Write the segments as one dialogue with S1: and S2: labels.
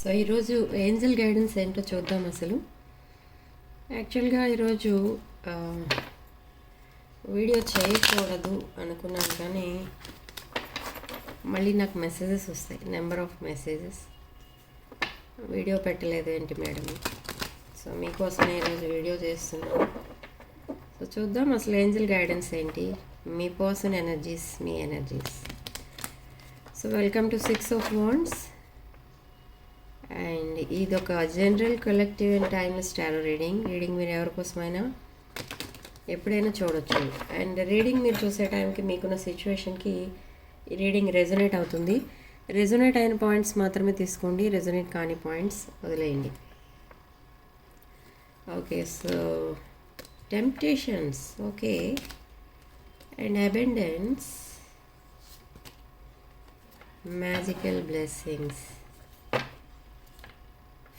S1: So ఈరోజు Angel guidance ఏంటో చూద్దాం. అసలు యాక్చువల్గా ఈరోజు వీడియో చేయకూడదు అనుకున్నాను, కానీ మళ్ళీ నాకు మెసేజెస్ వస్తాయి, నెంబర్ ఆఫ్ మెసేజెస్. వీడియో పెట్టలేదు ఏంటి మేడం? సో మీకోసం ఈరోజు వీడియో చేస్తున్నాను. సో చూద్దాం అసలు ఏంజల్ గైడెన్స్ ఏంటి, మీ పర్సన్ ఎనర్జీస్, మీ energies. So welcome to 6 of Wands. And ఇది ఒక general collective and timeless tarot reading. మీరు ఎవరికోసమైనా ఎప్పుడైనా చూడొచ్చు. అండ్ రీడింగ్ మీరు చూసే టైంకి మీకున్న సిచ్యువేషన్కి ఈ రీడింగ్ రెజొనేట్ అవుతుంది. రెజొనేట్ అయిన పాయింట్స్ మాత్రమే తీసుకోండి, రెజొనేట్ కాని పాయింట్స్ వదిలేయండి. Okay, so temptations, okay, and abundance, magical blessings,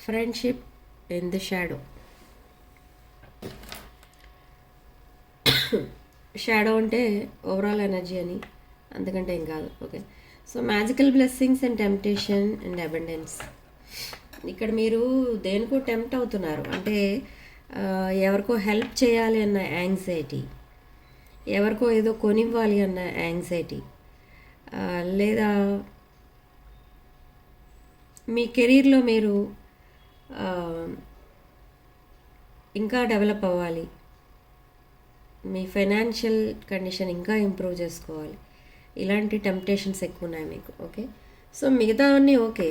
S1: friendship in the shadow. Shadow అంటే ఓవరాల్ ఎనర్జీ అని, అందుకంటే ఏం కాదు. Okay, so magical blessings and temptation and abundance. ఇక్కడ మీరు దేనికో టెంప్ట్ అవుతున్నారు, అంటే ఎవరికో హెల్ప్ చేయాలి అన్న యాంగ్జైటీ, ఎవరికో ఏదో కొనివ్వాలి అన్న యాంగ్జైటీ, లేదా మీ కెరీర్లో మీరు ఇంకా డెవలప్ అవ్వాలి, మీ ఫైనాన్షియల్ కండిషన్ ఇంకా ఇంప్రూవ్ చేసుకోవాలి, ఇలాంటి టెంప్టేషన్స్ ఎక్కువ ఉన్నాయి మీకు. ఓకే, సో మిగతా అన్నీ ఓకే,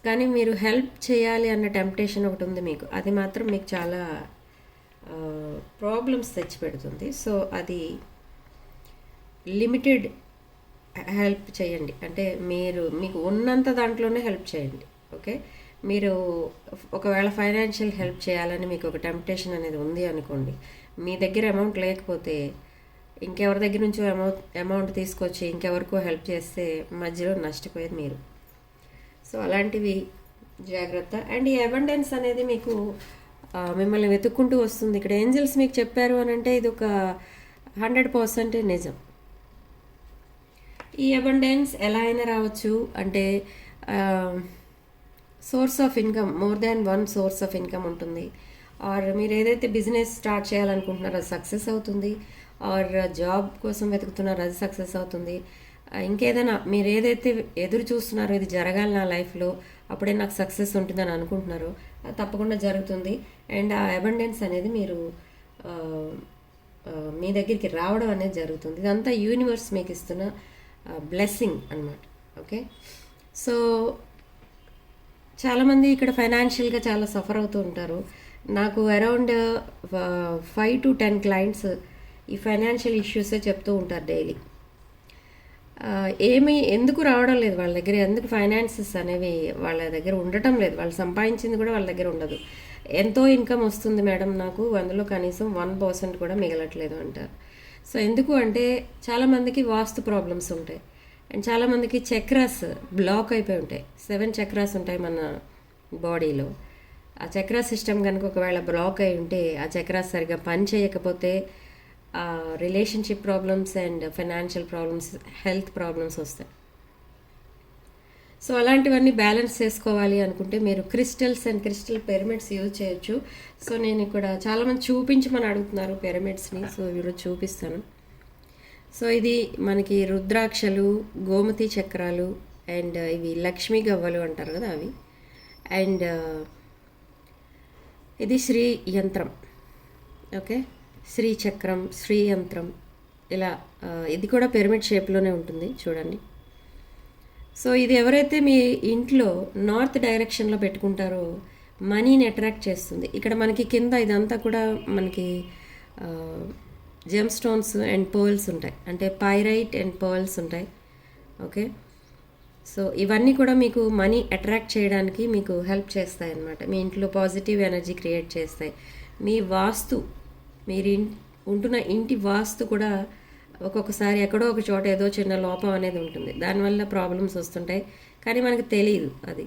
S1: కానీ మీరు హెల్ప్ చేయాలి అన్న టెంప్టేషన్ ఒకటి ఉంది మీకు. అది మాత్రం మీకు చాలా ప్రాబ్లమ్స్ తెచ్చిపెడుతుంది. సో అది లిమిటెడ్ హెల్ప్ చేయండి, అంటే మీకు ఉన్నంత దాంట్లోనే హెల్ప్ చేయండి. ఓకే, మీరు ఒకవేళ ఫైనాన్షియల్ హెల్ప్ చేయాలని మీకు ఒక టెంప్టేషన్ అనేది ఉంది అనుకోండి, మీ దగ్గర అమౌంట్ లేకపోతే ఇంకెవరి దగ్గర నుంచో అమౌంట్ తీసుకొచ్చి ఇంకెవరికో హెల్ప్ చేస్తే మధ్యలో నష్టపోయేది మీరు. సో అలాంటివి జాగ్రత్త. అండ్ ఈ అబండెన్స్ అనేది మీకు మిమ్మల్ని వెతుక్కుంటూ వస్తుంది. ఇక్కడ ఏంజల్స్ మీకు చెప్పారు అని అంటే ఇది ఒక 100% నిజం. ఈ అబండెన్స్ ఎలా అయినా రావచ్చు, అంటే source of income, more than one source of income ఉంటుంది. ఆర్ మీరు ఏదైతే బిజినెస్ స్టార్ట్ చేయాలనుకుంటున్నారో అది సక్సెస్ అవుతుంది, ఆర్ జాబ్ కోసం వెతుకుతున్నారో అది సక్సెస్ అవుతుంది. ఇంకేదైనా మీరు ఏదైతే ఎదురు చూస్తున్నారో ఇది జరగాలి నా లైఫ్లో, అప్పుడే నాకు సక్సెస్ ఉంటుందని అనుకుంటున్నారో అది తప్పకుండా జరుగుతుంది. అండ్ ఆ అబండెన్స్ అనేది మీరు మీ దగ్గరికి రావడం అనేది జరుగుతుంది. ఇదంతా యూనివర్స్ మీకు ఇస్తున్న బ్లెస్సింగ్ అన్నమాట. ఓకే, సో చాలామంది ఇక్కడ ఫైనాన్షియల్గా చాలా సఫర్ అవుతూ ఉంటారు. నాకు అరౌండ్ 5 to 10 క్లయింట్స్ ఈ ఫైనాన్షియల్ ఇష్యూసే చెప్తూ ఉంటారు డైలీ. ఎందుకు రావడం లేదు వాళ్ళ దగ్గర, ఎందుకు ఫైనాన్సెస్ అనేవి వాళ్ళ దగ్గర ఉండటం లేదు, వాళ్ళు సంపాదించింది కూడా వాళ్ళ దగ్గర ఉండదు. ఎంతో ఇన్కమ్ వస్తుంది మేడం నాకు, అందులో కనీసం 1% కూడా మిగలట్లేదు అంటారు. సో ఎందుకు అంటే చాలామందికి వాస్తు ప్రాబ్లమ్స్ ఉంటాయి, అండ్ చాలామందికి చక్రాస్ బ్లాక్ అయిపోయి ఉంటాయి. 7 చక్రాస్ ఉంటాయి మన బాడీలో. ఆ చక్రా సిస్టమ్ కనుక ఒకవేళ బ్లాక్ అయి ఉంటే, ఆ చక్రాస్ సరిగ్గా పని చేయకపోతే relationship problems and financial problems, health problems వస్తాయి. సో అలాంటివన్నీ బ్యాలెన్స్ చేసుకోవాలి అనుకుంటే మీరు crystals and crystal pyramids use చేయొచ్చు. సో నేను ఇక్కడ చాలామంది చూపించమని అడుగుతున్నారు పిరమిడ్స్ని, సో ఈరోజు చూపిస్తాను. సో ఇది మనకి రుద్రాక్షలు, గోమతి చక్రాలు, అండ్ ఇవి లక్ష్మీ గవ్వలు అంటారు కదా అవి, అండ్ ఇది శ్రీ యంత్రం. ఓకే, శ్రీ చక్రం, శ్రీ యంత్రం, ఇలా ఇది కూడా పిరమిడ్ షేప్లోనే ఉంటుంది చూడండి. సో ఇది ఎవరైతే మీ ఇంట్లో నార్త్ డైరెక్షన్లో పెట్టుకుంటారో మనీని అట్రాక్ట్ చేస్తుంది. ఇక్కడ మనకి కింద ఇదంతా కూడా మనకి జెమ్ స్టోన్స్ అండ్ పర్ల్స్ ఉంటాయి, అంటే పైరైట్ అండ్ పర్ల్స్ ఉంటాయి. ఓకే, సో ఇవన్నీ కూడా మీకు మనీ అట్రాక్ట్ చేయడానికి మీకు హెల్ప్ చేస్తాయి అన్నమాట. మీ ఇంట్లో పాజిటివ్ ఎనర్జీ క్రియేట్ చేస్తాయి. మీ వాస్తు, మీరు ఉంటున్న ఇంటి వాస్తు కూడా ఒక్కొక్కసారి ఎక్కడో ఒక చోట ఏదో చిన్న లోపం అనేది ఉంటుంది, దానివల్ల ప్రాబ్లమ్స్ వస్తుంటాయి, కానీ మనకు తెలియదు అది.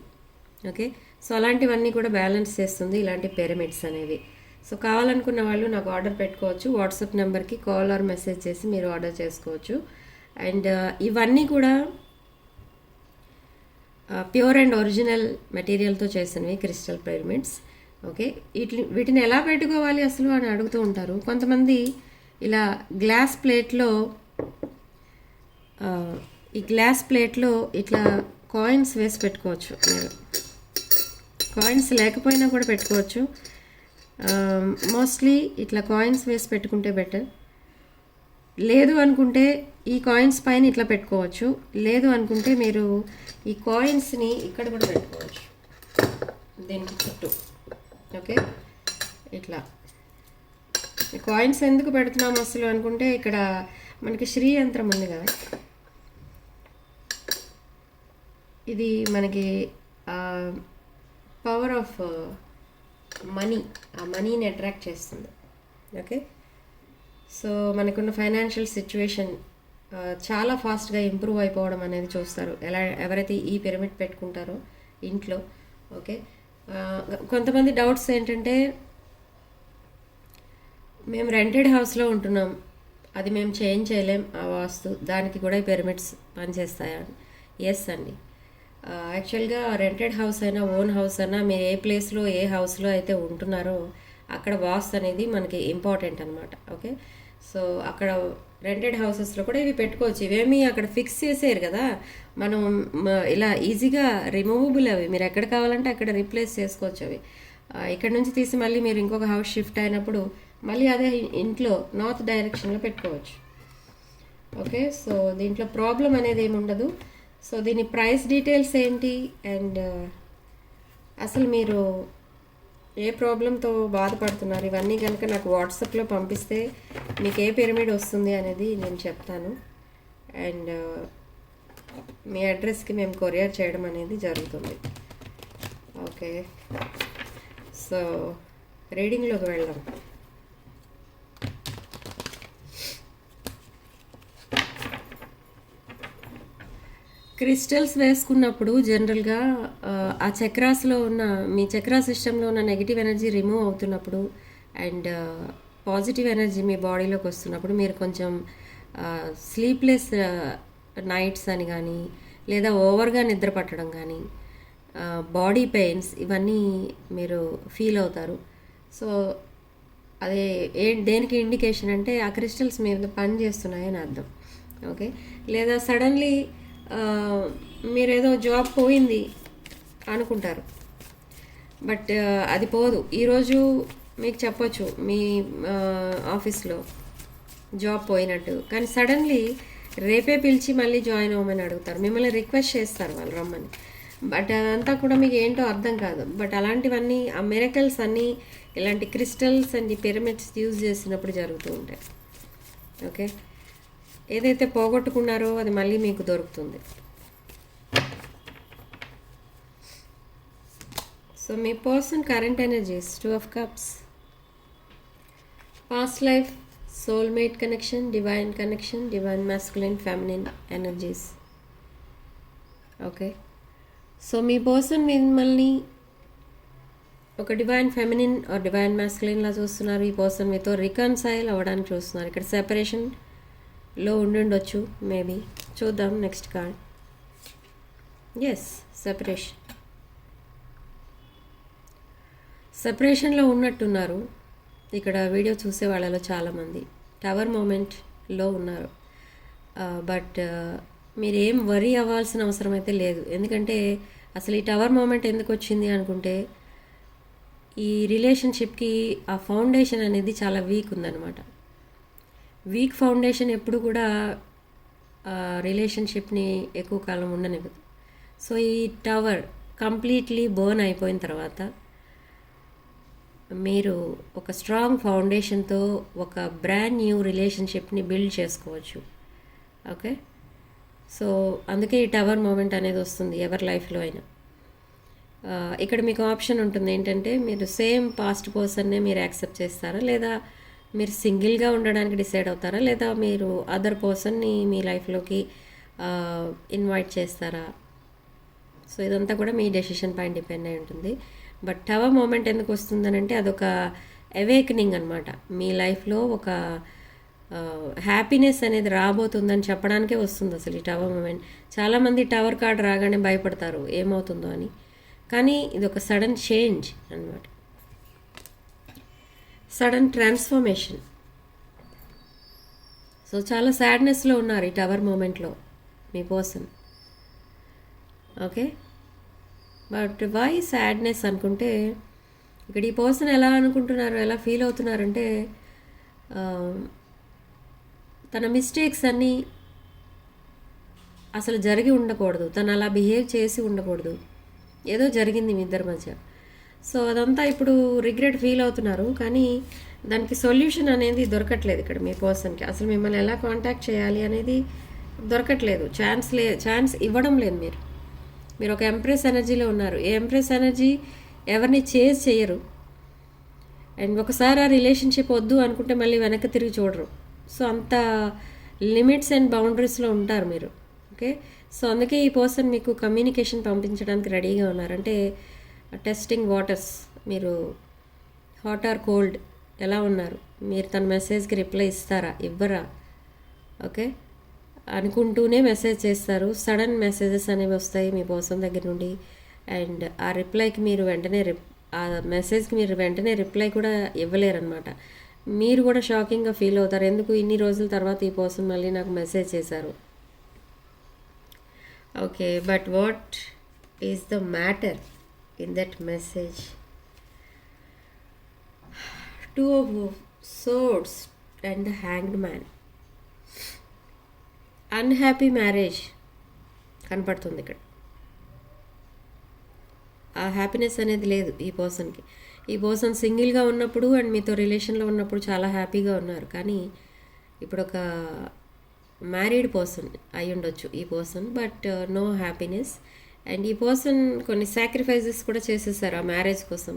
S1: ఓకే, సో అలాంటివన్నీ కూడా బ్యాలెన్స్ చేస్తుంది ఇలాంటి పిరమిడ్స్ అనేవి. సో కావాలనుకున్న వాళ్ళు నాకు ఆర్డర్ పెట్టుకోవచ్చు. వాట్సాప్ నెంబర్కి కాల్ ఆర్ మెసేజ్ చేసి మీరు ఆర్డర్ చేసుకోవచ్చు. అండ్ ఇవన్నీ కూడా ప్యూర్ అండ్ ఒరిజినల్ మెటీరియల్తో చేసినవి క్రిస్టల్ పిరమిడ్స్. ఓకే, వీటిని ఎలా పెట్టుకోవాలి అసలు అని అడుగుతూ ఉంటారు కొంతమంది. ఇలా గ్లాస్ ప్లేట్లో ఈ గ్లాస్ ప్లేట్లో ఇట్లా కాయిన్స్ వేసి పెట్టుకోవచ్చు. మీరు కాయిన్స్ లేకపోయినా కూడా పెట్టుకోవచ్చు. మోస్ట్లీ ఇట్లా కాయిన్స్ వేసి పెట్టుకుంటే బెటర్. లేదు అనుకుంటే ఈ కాయిన్స్ పైన ఇట్లా పెట్టుకోవచ్చు. లేదు అనుకుంటే మీరు ఈ కాయిన్స్ని ఇక్కడ కూడా పెట్టుకోవచ్చు, దీనికి చుట్టూ. ఓకే, ఇట్లా ఈ కాయిన్స్ ఎందుకు పెడుతున్నాం అసలు అనుకుంటే, ఇక్కడ మనకి శ్రీ యంత్రం ఉంది కదా, ఇది మనకి పవర్ ఆఫ్ మనీ, ఆ మనీని అట్రాక్ట్ చేస్తుంది. ఓకే, సో మనకున్న ఫైనాన్షియల్ సిచ్యువేషన్ చాలా ఫాస్ట్గా ఇంప్రూవ్ అయిపోవడం అనేది చూస్తారు ఎవరైతే ఈ పిరమిడ్ పెట్టుకుంటారో ఇంట్లో. ఓకే, కొంతమంది డౌట్స్ ఏంటంటే, మేము రెంటెడ్ హౌస్లో ఉంటున్నాం, అది మేము చేంజ్ చేయలేం ఆ వాస్తు, దానికి కూడా ఈ పిరమిడ్స్ పనిచేస్తాయా? ఎస్ అండి. యాక్చువల్గా రెంటెడ్ హౌస్ అయినా ఓన్ హౌస్ అయినా మీరు ఏ ప్లేస్లో ఏ హౌస్లో అయితే ఉంటున్నారో అక్కడ వాస్తు అనేది మనకి ఇంపార్టెంట్ అనమాట. ఓకే, సో అక్కడ రెంటెడ్ హౌసెస్లో కూడా ఇవి పెట్టుకోవచ్చు. ఇవేమీ అక్కడ ఫిక్స్ చేసేయరు కదా, మనం ఇలా ఈజీగా రిమూవబుల్ అవి, మీరు ఎక్కడ కావాలంటే అక్కడ రీప్లేస్ చేసుకోవచ్చు అవి. ఇక్కడ నుంచి తీసి మళ్ళీ మీరు ఇంకొక హౌస్ షిఫ్ట్ అయినప్పుడు మళ్ళీ అదే ఇంట్లో నార్త్ డైరెక్షన్లో పెట్టుకోవచ్చు. ఓకే, సో దీంట్లో ప్రాబ్లం అనేది ఏమి ఉండదు. సో దీని ప్రైస్ డీటెయిల్స్ ఏంటి అండ్ అసలు మీరు ఏ ప్రాబ్లంతో బాధపడుతున్నారు ఇవన్నీ కనుక నాకు వాట్సాప్లో పంపిస్తే మీకు ఏ పిరమిడ్ వస్తుంది అనేది నేను చెప్తాను. అండ్ మీ అడ్రస్కి మేము కొరియర్ చేయడం అనేది జరుగుతుంది. ఓకే, సో రీడింగ్లోకి వెళ్దాం. క్రిస్టల్స్ వేసుకున్నప్పుడు జనరల్గా ఆ చక్రాస్లో ఉన్న మీ చక్రా సిస్టంలో ఉన్న నెగిటివ్ ఎనర్జీ రిమూవ్ అవుతున్నప్పుడు అండ్ పాజిటివ్ ఎనర్జీ మీ బాడీలోకి వస్తున్నప్పుడు మీరు కొంచెం స్లీప్లెస్ నైట్స్ అని కానీ లేదా ఓవర్గా నిద్ర పట్టడం కానీ బాడీ పెయిన్స్ ఇవన్నీ మీరు ఫీల్ అవుతారు. సో అదే దేనికి ఇండికేషన్ అంటే ఆ క్రిస్టల్స్ మీద పని చేస్తున్నాయని అర్థం. ఓకే, లేదా సడన్లీ మీరేదో జాబ్ పోయింది అనుకుంటారు, బట్ అది పోదు. ఈరోజు మీకు చెప్పొచ్చు మీ ఆఫీస్లో జాబ్ పోయినట్టు, కానీ సడన్లీ రేపే పిలిచి మళ్ళీ జాయిన్ అవ్వమని అడుగుతారు, మిమ్మల్ని రిక్వెస్ట్ చేస్తారు వాళ్ళు రమ్మని. బట్ అదంతా కూడా మీకు ఏంటో అర్థం కాదు. బట్ అలాంటివన్నీ ఆ మిరకల్స్ అన్నీ ఇలాంటి క్రిస్టల్స్ అండ్ పిరమిడ్స్ యూజ్ చేసినప్పుడు జరుగుతూ ఉంటాయి. ఓకే, ఏదైతే పోగొట్టుకున్నారో అది మళ్ళీ మీకు దొరుకుతుంది. సో మీ person current energies 2 of Cups, past life, soulmate connection, divine masculine feminine energies. Okay, so మీ పర్సన్ మిమ్మల్ని ఒక divine feminine or divine masculine లా చూస్తున్నారు. ఈ పర్సన్ మీతో రికన్సైల్ అవ్వడానికి చూస్తున్నారు. ఇక్కడ సెపరేషన్లో ఉండుండొచ్చు మేబీ. చూద్దాం నెక్స్ట్ కార్డ్. ఎస్, సెపరేషన్లో ఉన్నట్టున్నారు. ఇక్కడ వీడియో చూసే వాళ్ళలో చాలామంది టవర్ మూమెంట్లో ఉన్నారు. బట్ మీరేం వరీ అవ్వాల్సిన అవసరం అయితే లేదు. ఎందుకంటే అసలు ఈ టవర్ మూమెంట్ ఎందుకు వచ్చింది అనుకుంటే, ఈ రిలేషన్షిప్కి ఆ ఫౌండేషన్ అనేది చాలా వీక్ ఉందన్నమాట. వీక్ ఫౌండేషన్ ఎప్పుడు కూడా రిలేషన్షిప్ని ఎక్కువ కాలం ఉండనివ్వదు. సో ఈ టవర్ కంప్లీట్లీ బర్న్ అయిపోయిన తర్వాత మీరు ఒక స్ట్రాంగ్ ఫౌండేషన్తో ఒక బ్రాండ్ న్యూ రిలేషన్షిప్ని బిల్డ్ చేసుకోవచ్చు. ఓకే, సో అందుకే ఈ టవర్ మూమెంట్ అనేది వస్తుంది ఎవరి లైఫ్లో అయినా. ఇక్కడ మీకు ఆప్షన్ ఉంటుంది ఏంటంటే, మీరు సేమ్ పాస్ట్ పర్సన్నే మీరు యాక్సెప్ట్ చేస్తారా, లేదా మీరు సింగిల్గా ఉండడానికి డిసైడ్ అవుతారా, లేదా మీరు అదర్ పర్సన్ని మీ లైఫ్లోకి ఇన్వైట్ చేస్తారా. సో ఇదంతా కూడా మీ డెసిషన్ పైన డిపెండ్ అయి ఉంటుంది. బట్ టవర్ మూమెంట్ ఎందుకు వస్తుందనంటే, అదొక అవేకనింగ్ అనమాట. మీ లైఫ్లో ఒక హ్యాపీనెస్ అనేది రాబోతుందని చెప్పడానికే వస్తుంది అసలు ఈ టవర్ మూమెంట్. చాలామంది టవర్ కార్డ్ రాగానే భయపడతారు ఏమవుతుందో అని, కానీ ఇది ఒక సడన్ చేంజ్ అన్నమాట, సడన్ ట్రాన్స్ఫర్మేషన్. సో చాలా సాడ్నెస్లో ఉన్నారు ఈ టవర్ మూమెంట్లో మీ person. Okay, but why sadness అనుకుంటే ఇక్కడ ఈ పర్సన్ ఎలా అనుకుంటున్నారు, ఎలా ఫీల్ అవుతున్నారంటే తన మిస్టేక్స్ అన్నీ అసలు జరిగి ఉండకూడదు, తను అలా బిహేవ్ చేసి ఉండకూడదు, ఏదో జరిగింది మీ ఇద్దరి మధ్య. సో అదంతా ఇప్పుడు రిగ్రెట్ ఫీల్ అవుతున్నారు, కానీ దానికి సొల్యూషన్ అనేది దొరకట్లేదు ఇక్కడ మీ పర్సన్కి. అసలు మిమ్మల్ని ఎలా కాంటాక్ట్ చేయాలి అనేది దొరకట్లేదు, ఛాన్స్ ఇవ్వడం లేదు. మీరు ఒక ఎంప్రెస్ ఎనర్జీలో ఉన్నారు. ఈ ఎంప్రెస్ ఎనర్జీ ఎవరిని చేజ్ చేయరు, అండ్ ఒకసారి ఆ రిలేషన్షిప్ వద్దు అనుకుంటే మళ్ళీ వెనక్కి తిరిగి చూడరు. సో అంత లిమిట్స్ అండ్ బౌండరీస్లో ఉంటారు మీరు. ఓకే, సో అందుకే ఈ పర్సన్ మీకు కమ్యూనికేషన్ పంపించడానికి రెడీగా ఉన్నారు. అంటే టెస్టింగ్ వాటర్స్, మీరు హాట్ ఆర్ కోల్డ్ ఎలా ఉన్నారు, మీరు తన మెసేజ్కి రిప్లై ఇస్తారా ఇవ్వరా, ఓకే అనుకుంటూనే మెసేజ్ చేస్తారు. సడన్ మెసేజెస్ అనేవి వస్తాయి మీ పర్సన్ దగ్గర నుండి, అండ్ ఆ రిప్లైకి మీరు వెంటనే ఆ మెసేజ్కి మీరు వెంటనే రిప్లై కూడా ఇవ్వలేరనమాట. మీరు కూడా షాకింగ్గా ఫీల్ అవుతారు, ఎందుకు ఇన్ని రోజుల తర్వాత ఈ పర్సన్ మళ్ళీ నాకు మెసేజ్ చేశారు. Okay, but what is the matter in that message? Two of swords and the hanged man. Unhappy marriage కనపడుతుంది ఇక్కడ. ఆ హ్యాపీనెస్ అనేది లేదు ఈ పర్సన్కి. ఈ పర్సన్ సింగిల్గా ఉన్నప్పుడు అండ్ మీతో రిలేషన్లో ఉన్నప్పుడు చాలా హ్యాపీగా ఉన్నారు, కానీ ఇప్పుడు ఒక మ్యారీడ్ పర్సన్ అయి ఉండొచ్చు ఈ person, but no happiness. And ఈ పర్సన్ కొన్ని సాక్రిఫైజెస్ కూడా చేసేసారు ఆ మ్యారేజ్ కోసం.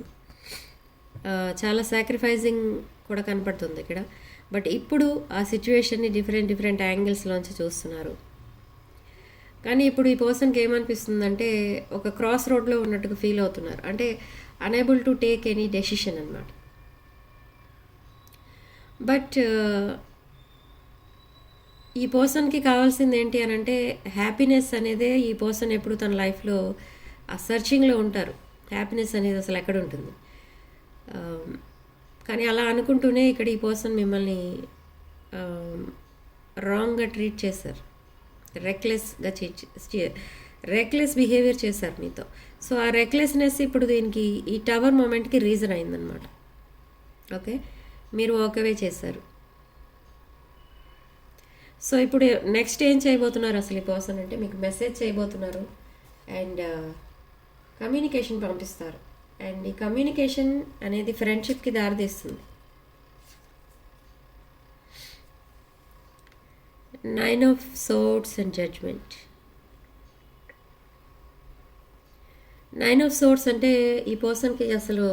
S1: చాలా సాక్రిఫైజింగ్ కూడా కనపడుతుంది ఇక్కడ. బట్ ఇప్పుడు ఆ సిచ్యువేషన్ని డిఫరెంట్ యాంగిల్స్లోంచి చూస్తున్నారు. కానీ ఇప్పుడు ఈ పర్సన్కి ఏమనిపిస్తుందంటే ఒక క్రాస్ రోడ్లో ఉన్నట్టుగా ఫీల్ అవుతున్నారు, అంటే unable to take any decision అన్నమాట. బట్ ఈ పర్సన్కి కావాల్సింది ఏంటి అని అంటే హ్యాపీనెస్ అనేదే. ఈ పర్సన్ ఎప్పుడు తన లైఫ్లో ఆ సర్చింగ్లో ఉంటారు, హ్యాపీనెస్ అనేది అసలు ఎక్కడ ఉంటుంది. కానీ అలా అనుకుంటూనే ఇక్కడ ఈ పర్సన్ మిమ్మల్ని రాంగ్గా ట్రీట్ చేశారు, రెక్లెస్ బిహేవియర్ చేశారు మీతో. సో ఆ రెక్లెస్నెస్ ఇప్పుడు దీనికి ఈ టవర్ మూమెంట్కి రీజన్ అయిందనమాట. ఓకే, మీరు వాకవే చేశారు. సో ఇప్పుడు నెక్స్ట్ ఏం చేయబోతున్నారు అసలు ఈ పర్సన్ అంటే మీకు మెసేజ్ చేయబోతున్నారు అండ్ కమ్యూనికేషన్ పంపిస్తారు. అండ్ ఈ కమ్యూనికేషన్ అనేది ఫ్రెండ్షిప్కి దారితీస్తుంది. 9 of Swords and Judgment. 9 of Swords అంటే ఈ పర్సన్కి అసలు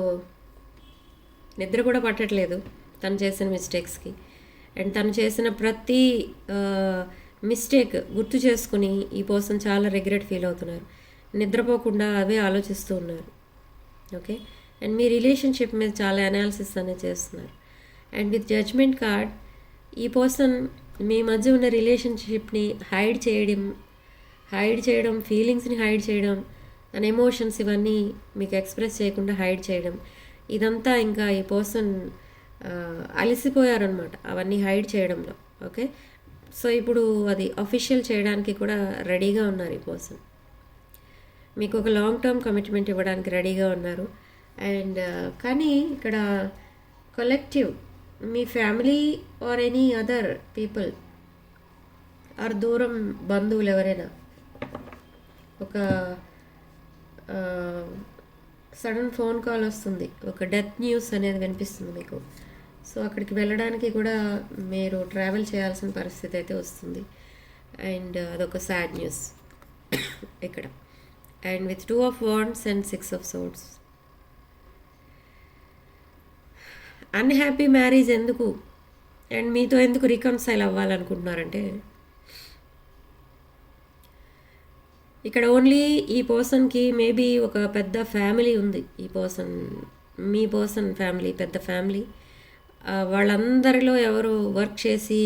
S1: నిద్ర కూడా పట్టట్లేదు తను చేసిన మిస్టేక్స్కి. అండ్ తను చేసిన ప్రతి మిస్టేక్ గుర్తు చేసుకుని ఈ పర్సన్ చాలా రిగ్రెట్ ఫీల్ అవుతున్నారు, నిద్రపోకుండా అవే ఆలోచిస్తూ ఉన్నారు. ఓకే, అండ్ మీ రిలేషన్షిప్ మీద చాలా అనాలిసిస్ అనేది చేస్తున్నారు. అండ్ విత్ జడ్జ్మెంట్ కార్డ్ ఈ పర్సన్ మీ మధ్య ఉన్న రిలేషన్షిప్ని హైడ్ చేయడం, ఫీలింగ్స్ని హైడ్ చేయడం, తన ఎమోషన్స్ ఇవన్నీ మీకు ఎక్స్ప్రెస్ చేయకుండా హైడ్ చేయడం, ఇదంతా ఇంకా ఈ పర్సన్ అలసిపోయారనమాట అవన్నీ హైడ్ చేయడంలో. ఓకే, సో ఇప్పుడు అది అఫీషియల్ చేయడానికి కూడా రెడీగా ఉన్నారు ఈ పర్సన్. మీకు ఒక లాంగ్ టర్మ్ కమిట్మెంట్ ఇవ్వడానికి రెడీగా ఉన్నారు. అండ్ కానీ ఇక్కడ కలెక్టివ్ మీ family or any other people or దూరం బంధువులు ఎవరైనా ఒక సడన్ ఫోన్ కాల్ వస్తుంది, ఒక డెత్ న్యూస్ అనేది వినిపిస్తుంది మీకు. సో అక్కడికి వెళ్ళడానికి కూడా మీరు ట్రావెల్ చేయాల్సిన పరిస్థితి అయితే వస్తుంది. అండ్ అదొక సాడ్ న్యూస్ ఇక్కడ. And with 2 of Wands and 6 of Swords. Unhappy marriage ఎందుకు అండ్ మీతో ఎందుకు రికన్సైల్ అవ్వాలనుకుంటున్నారంటే ఇక్కడ ఓన్లీ ఈ పర్సన్కి మేబీ ఒక పెద్ద ఫ్యామిలీ ఉంది. మీ పర్సన్ ఫ్యామిలీ పెద్ద ఫ్యామిలీ, వాళ్ళందరిలో ఎవరు వర్క్ చేసి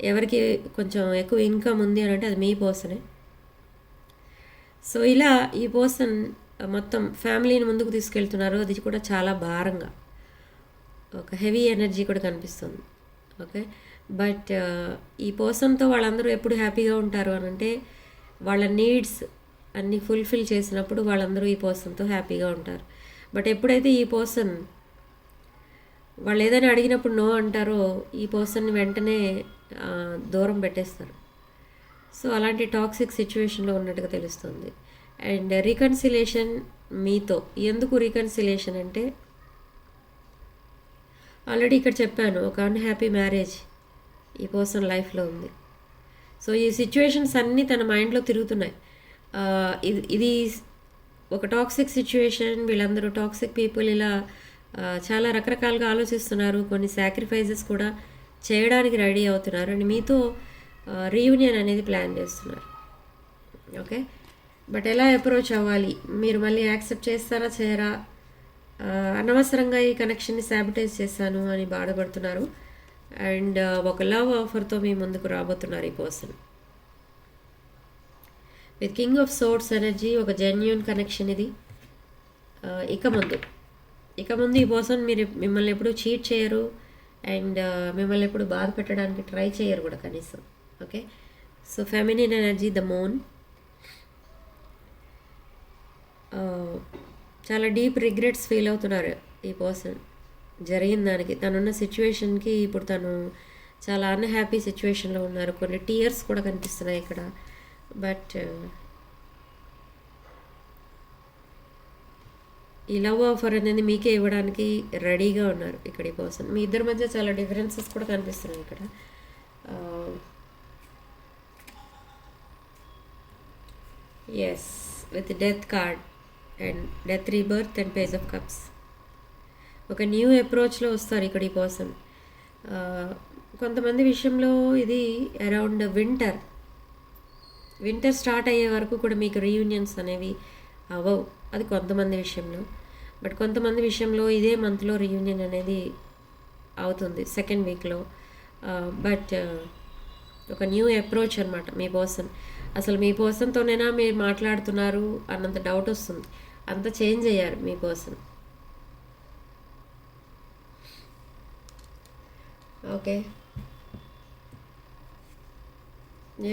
S1: ఎవరికి కొంచెం ఎక్కువ ఇన్కమ్ ఉంది అని అంటే అది మీ పర్సనే. సో ఇలా ఈ పర్సన్ మొత్తం ఫ్యామిలీని ముందుకు తీసుకెళ్తున్నారు. అది కూడా చాలా భారంగా, ఒక హెవీ ఎనర్జీ కూడా కనిపిస్తుంది. ఓకే, బట్ ఈ పర్సన్తో వాళ్ళందరూ ఎప్పుడు హ్యాపీగా ఉంటారు అని అంటే వాళ్ళ నీడ్స్ అన్నీ ఫుల్ఫిల్ చేసినప్పుడు వాళ్ళందరూ ఈ పర్సన్తో హ్యాపీగా ఉంటారు. బట్ ఎప్పుడైతే ఈ పర్సన్ వాళ్ళు ఏదైనా అడిగినప్పుడు నో అంటారో ఈ పర్సన్ని వెంటనే దూరం పెట్టేస్తారు. సో అలాంటి టాక్సిక్ సిచ్యువేషన్లో ఉన్నట్టుగా తెలుస్తుంది. అండ్ రీకన్సిలేషన్ మీతో. ఎందుకు రీకన్సిలేషన్ అంటే ఆల్రెడీ ఇక్కడ చెప్పాను, ఒక అన్హ్యాపీ మ్యారేజ్ ఈ పర్సన్ లైఫ్లో ఉంది. సో ఈ సిచ్యువేషన్స్ అన్నీ తన మైండ్లో తిరుగుతున్నాయి. ఇది ఒక టాక్సిక్ సిచ్యువేషన్, వీళ్ళందరూ టాక్సిక్ పీపుల్ ఇలా చాలా రకరకాలుగా ఆలోచిస్తున్నారు. కొన్ని సాక్రిఫైజెస్ కూడా చేయడానికి రెడీ అవుతున్నారు అండ్ మీతో రీయూనియన్ అనేది ప్లాన్ చేస్తున్నారు. ఓకే, బట్ ఎలా అప్రోచ్ అవ్వాలి, మీరు మళ్ళీ యాక్సెప్ట్ చేస్తారా చేయరా, అనవసరంగా ఈ కనెక్షన్ని శాబిటైజ్ చేశాను అని బాధపడుతున్నారు. అండ్ ఒక లవ్ ఆఫర్తో మీ ముందుకు రాబోతున్నారు ఈ person. With king of swords energy, ఒక జెన్యూన్ కనెక్షన్ ఇది. ఇక ముందు ఈ పర్సన్ మిమ్మల్ని ఎప్పుడు చీట్ చేయరు అండ్ మిమ్మల్ని ఎప్పుడు బాధ పెట్టడానికి ట్రై చేయరు కూడా కనీసం. Okay, so feminine energy, the moon. చాలా డీప్ రిగ్రెట్స్ ఫీల్ అవుతున్నారు ఈ పర్సన్ జరిగిన దానికి, తనున్న సిచ్యువేషన్కి. ఇప్పుడు తను చాలా అన్హ్యాపీ సిచ్యువేషన్లో ఉన్నారు. కొన్ని టీయర్స్ కూడా కనిపిస్తున్నాయి ఇక్కడ. బట్ ఈ లవ్ ఆఫర్ అనేది మీకే ఇవ్వడానికి రెడీగా ఉన్నారు ఇక్కడ ఈ పర్సన్. మీ ఇద్దరి మధ్య చాలా డిఫరెన్సెస్ కూడా కనిపిస్తున్నాయి ఇక్కడ. Yes, with death card and death rebirth and page of cups. ఒక న్యూ అప్రోచ్లో వస్తారు ఇక్కడ ఈ పర్సన్. కొంతమంది విషయంలో ఇది అరౌండ్ వింటర్ స్టార్ట్ అయ్యే వరకు కూడా మీకు రీయూనియన్స్ అనేవి అవ్వవు, అది కొంతమంది విషయంలో. బట్ కొంతమంది విషయంలో ఇదే మంత్లో రీయూనియన్ అనేది అవుతుంది, సెకండ్ వీక్లో. బట్ ఒక న్యూ అప్రోచ్ అనమాట మీ పర్సన్. అసలు మీ పర్సన్తోనైనా మీరు మాట్లాడుతున్నారు అన్నంత డౌట్ వస్తుంది, అంత చేంజ్ అయ్యారు మీ person. Okay,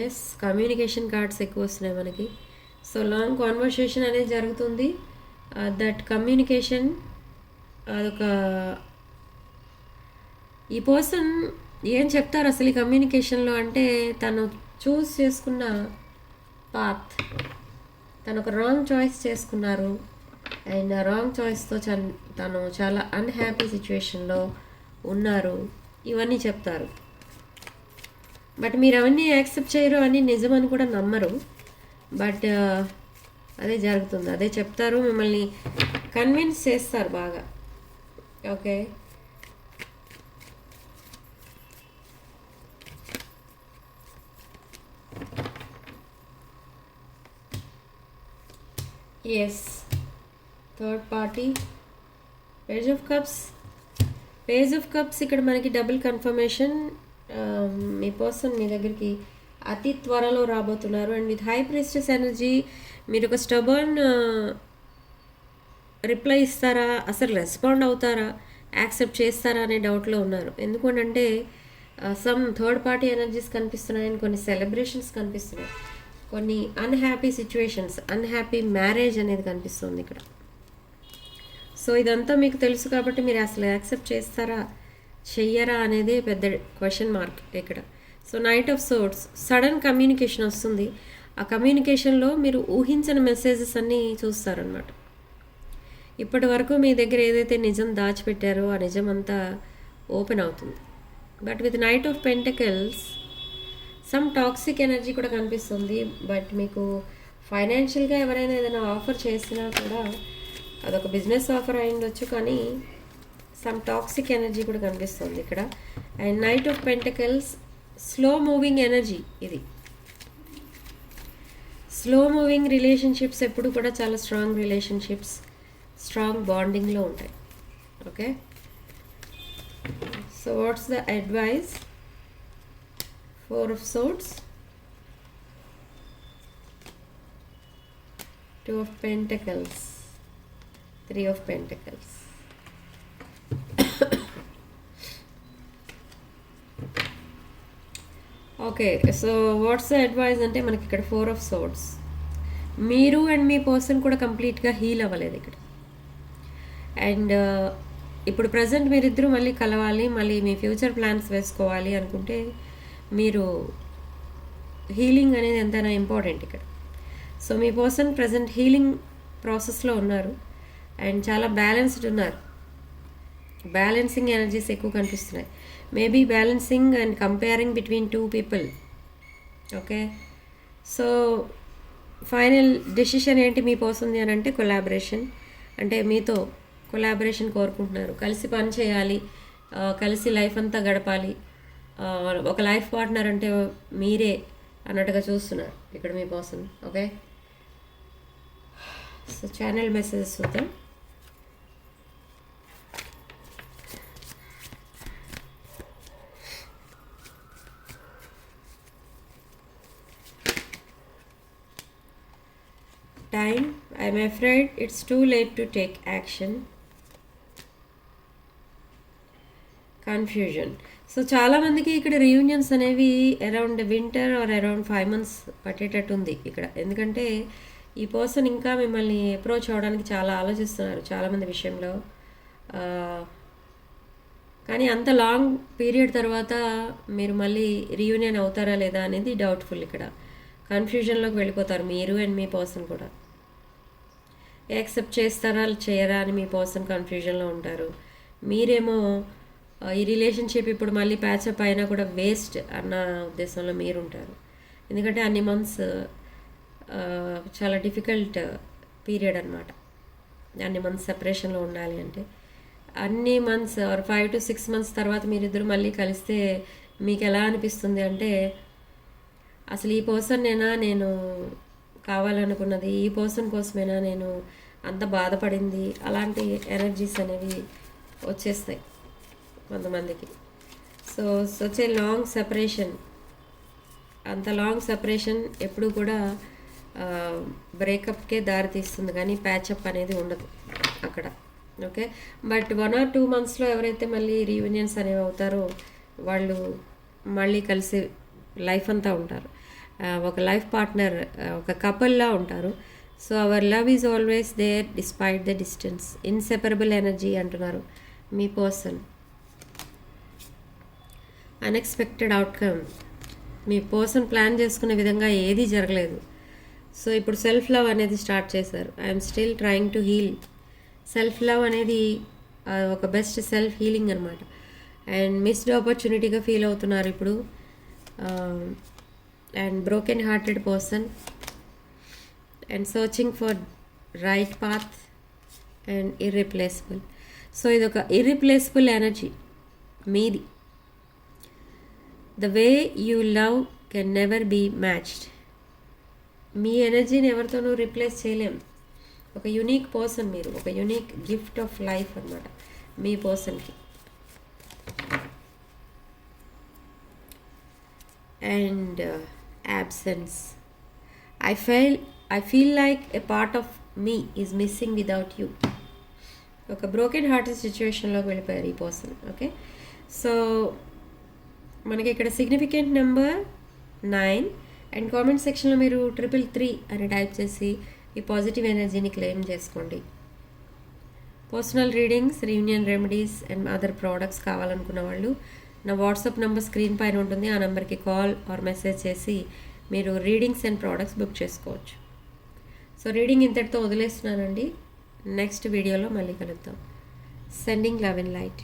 S1: yes, communication cards ఎక్కువ వస్తున్నాయి మనకి. సో లాంగ్ కాన్వర్సేషన్ అనేది జరుగుతుంది. దట్ కమ్యూనికేషన్ అదొక, ఈ పర్సన్ ఏం చెప్తారు అసలు ఈ కమ్యూనికేషన్లో అంటే తను చూస్ చేసుకున్న పాత్, తను ఒక రాంగ్ చాయిస్ చేసుకున్నారు అండ్ ఆ రాంగ్ చాయిస్తో తను చాలా అన్హ్యాపీ సిచ్యువేషన్లో ఉన్నారు, ఇవన్నీ చెప్తారు. బట్ మీరు అవన్నీ యాక్సెప్ట్ చేయరు అని నిజమని కూడా నమ్మరు. బట్ అదే జరుగుతుంది, అదే చెప్తారు, మిమ్మల్ని కన్విన్స్ చేస్తారు బాగా. Okay, yes, third party, page of cups. ఇక్కడ మనకి డబుల్ కన్ఫర్మేషన్. మీ పర్సన్ మీ దగ్గరికి అతి త్వరలో రాబోతున్నారు. And with high priestess energy, మీరు ఒక స్టబర్న్ రిప్లై ఇస్తారా, అసలు రెస్పాండ్ అవుతారా, యాక్సెప్ట్ చేస్తారా అనే డౌట్లో ఉన్నారు. ఎందుకంటే సమ్ థర్డ్ పార్టీ ఎనర్జీస్ కనిపిస్తున్నాయి అండ్ కొన్ని సెలబ్రేషన్స్ కనిపిస్తున్నాయి, కొన్ని అన్హ్యాపీ సిచ్యువేషన్స్, అన్హ్యాపీ మ్యారేజ్ అనేది కనిపిస్తుంది ఇక్కడ. సో ఇదంతా మీకు తెలుసు కాబట్టి మీరు అసలు యాక్సెప్ట్ చేస్తారా చెయ్యరా అనేది పెద్ద క్వశ్చన్ మార్క్ ఇక్కడ. So knight of swords, sudden communication వస్తుంది. ఆ కమ్యూనికేషన్లో మీరు ఊహించిన మెసేజెస్ అన్నీ చూస్తారనమాట. ఇప్పటి వరకు మీ దగ్గర ఏదైతే నిజం దాచిపెట్టారో ఆ నిజం అంతా ఓపెన్ అవుతుంది. But with knight of pentacles some toxic energy కూడా కనిపిస్తుంది. బట్ మీకు ఫైనాన్షియల్గా ఎవరైనా ఏదైనా ఆఫర్ చేసినా కూడా అదొక బిజినెస్ ఆఫర్ అయి ఉండొచ్చు, కానీ సమ్ టాక్సిక్ ఎనర్జీ కూడా కనిపిస్తుంది ఇక్కడ. And knight of pentacles, slow moving energy ఇది. స్లో మూవింగ్ రిలేషన్షిప్స్ ఎప్పుడు కూడా చాలా స్ట్రాంగ్ రిలేషన్షిప్స్, స్ట్రాంగ్ బాండింగ్లో ఉంటాయి. Okay, So what's the advice? Four of Swords, Two of Pentacles, Three of Pentacles. Okay, so what's the advice అంటే మనకి ఇక్కడ 4 of Swords. మీరు and మీ పర్సన్ కూడా కంప్లీట్గా హీల్ అవ్వలేదు ఇక్కడ. అండ్ ఇప్పుడు ప్రజెంట్ మీరిద్దరూ మళ్ళీ కలవాలి, మళ్ళీ మీ ఫ్యూచర్ ప్లాన్స్ వేసుకోవాలి అనుకుంటే మీరు హీలింగ్ అనేది ఎంతైనా ఇంపార్టెంట్ ఇక్కడ. సో మీ పర్సన్ ప్రజెంట్ హీలింగ్ ప్రాసెస్లో ఉన్నారు అండ్ చాలా బ్యాలెన్స్డ్ ఉన్నారు. బ్యాలెన్సింగ్ ఎనర్జీస్ ఎక్కువ కనిపిస్తున్నాయి. Maybe balancing and comparing between two people. Okay, so final decision ఏంటి మీ పర్సన్ది అని అంటే కొలాబరేషన్. అంటే మీతో కొలాబరేషన్ కోరుకుంటున్నారు, కలిసి పని చేయాలి, కలిసి లైఫ్ అంతా గడపాలి, ఒక లైఫ్ పార్ట్నర్ అంటే మీరే అన్నట్టుగా చూస్తున్నారు ఇక్కడ మీ person. Okay, so channel messages చూద్దాం. Time, I'm afraid it's too late to take action. Confusion. So చాలామందికి ఇక్కడ రీయూనియన్స్ అనేవి around winter or around 5 months పట్టేటట్టు ఉంది ఇక్కడ. ఎందుకంటే ఈ పర్సన్ ఇంకా మిమ్మల్ని అప్రోచ్ అవ్వడానికి చాలా ఆలోచిస్తున్నారు చాలామంది విషయంలో. కానీ అంత లాంగ్ పీరియడ్ తర్వాత మీరు మళ్ళీ రీయూనియన్ అవుతారా లేదా అనేది డౌట్ఫుల్ ఇక్కడ. కన్ఫ్యూజన్లోకి వెళ్ళిపోతారు మీరు అండ్ మీ పర్సన్ కూడా. యాక్సెప్ట్ చేస్తారా చేయరా అని మీ పర్సన్ కన్ఫ్యూజన్లో ఉంటారు. మీరేమో ఈ రిలేషన్షిప్ ఇప్పుడు మళ్ళీ ప్యాచప్ అయినా కూడా వేస్ట్ అన్న ఉద్దేశంలో మీరు ఉంటారు. ఎందుకంటే అన్ని మంత్స్ చాలా డిఫికల్ట్ పీరియడ్ అనమాట. అన్ని మంత్స్ సెపరేషన్లో ఉండాలి అంటే అన్ని మంత్స్ ఆర్ 5 to 6 months తర్వాత మీరిద్దరు మళ్ళీ కలిస్తే మీకు ఎలా అనిపిస్తుంది అంటే అసలు ఈ పర్సన్నేనా నేను కావాలనుకున్నది, ఈ పర్సన్ కోసమేనా నేను అంత బాధపడింది, అలాంటి ఎనర్జీస్ అనేవి వచ్చేస్తాయి కొంతమందికి. So such a long separation, అంత లాంగ్ సెపరేషన్ ఎప్పుడు కూడా బ్రేకప్కే దారి తీస్తుంది కానీ ప్యాచప్ అనేది ఉండదు అక్కడ. ఓకే, బట్ 1 or 2 monthsలో ఎవరైతే మళ్ళీ రీయూనియన్స్ అనేవి అవుతారో వాళ్ళు మళ్ళీ కలిసి లైఫ్ అంతా ఉంటారు, ఒక లైఫ్ పార్ట్నర్, ఒక కపుల్లా ఉంటారు. So our love is always there despite the distance. Inseparable energy అంటున్నారు మీ పర్సన్. అన్ఎక్స్పెక్టెడ్ అవుట్కమ్, మీ పర్సన్ ప్లాన్ చేసుకునే విధంగా ఏదీ జరగలేదు. సో ఇప్పుడు సెల్ఫ్ లవ్ అనేది స్టార్ట్ చేశారు. I'm still trying to heal. Self love అనేది ఒక బెస్ట్ సెల్ఫ్ హీలింగ్ అనమాట. అండ్ మిస్డ్ ఆపర్చునిటీగా ఫీల్ అవుతున్నారు ఇప్పుడు. And broken hearted person and searching for right path and irreplaceable. So ఇది ఒక ఇర్రిప్లేసబుల్ ఎనర్జీ మీది. The way you love can never be matched. మీ ఎనర్జీని ఎవరితోనూ రీప్లేస్ చేయలేం. ఒక యునీక్ పర్సన్ మీరు, ఒక యునీక్ గిఫ్ట్ ఆఫ్ లైఫ్ అనమాట మీ పర్సన్కి. And absence. I feel like a part of me is missing without you. ఒక బ్రోకెన్ హార్టెడ్ సిచ్యువేషన్లోకి వెళ్ళిపోయారు ఈ పర్సన్. ఓకే, సో మనకి ఇక్కడ సిగ్నిఫికెంట్ నెంబర్ 9 అండ్ కామెంట్ సెక్షన్లో మీరు 333 అని టైప్ చేసి ఈ పాజిటివ్ ఎనర్జీని క్లెయిమ్ చేసుకోండి. Personal readings, reunion remedies and other products కావాలనుకున్న వాళ్ళు నా వాట్సాప్ నెంబర్ స్క్రీన్ పైన ఉంటుంది. ఆ నెంబర్కి కాల్ ఆర్ మెసేజ్ చేసి మీరు రీడింగ్స్ అండ్ ప్రోడక్ట్స్ బుక్ చేసుకోవచ్చు. సో రీడింగ్ ఇంతటితో వదిలేస్తున్నానండి. నెక్స్ట్ వీడియోలో మళ్ళీ కలుద్దాం. Sending love and light.